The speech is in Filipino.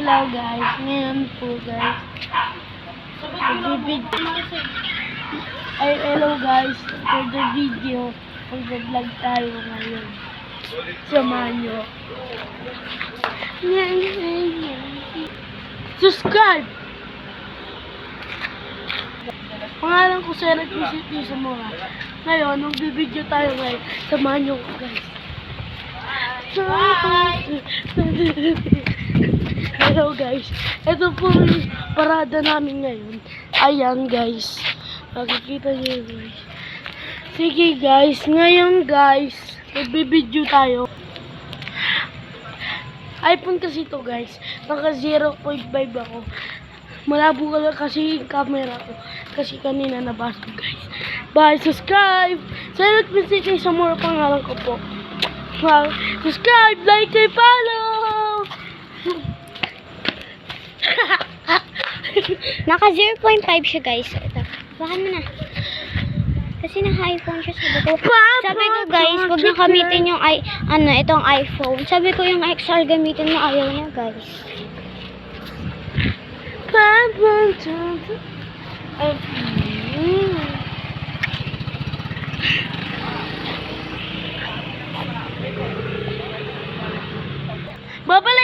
Hello guys, ngayon po guys. Hello guys, for the video, mag-vlog tayo ngayon. Samahan nyo. Subscribe! Pangalan ko Sir Visit niyo sa mga. Ngayon, mag-video tayo guys. Samahan nyo guys. Hello guys. Ito po yung parada namin ngayon. Ayan guys. Makikita nyo guys. Sige guys. Ngayon guys. Magbibideo tayo. iPhone kasi ito guys. Naka 0.5 ako. Malabo kasi yung camera ko. Kasi kanina nabasa ko guys. Bye. Subscribe. Select me city sa more pangalan ko po. Subscribe, like, and follow! Naka 0.5 siya guys. Ito. Baka mo na. Kasi naka-iPhone siya. Sabi ko guys, huwag na gamitin yung itong iPhone. Sabi ko yung XR gamitin mo, ayaw niya guys. Babalik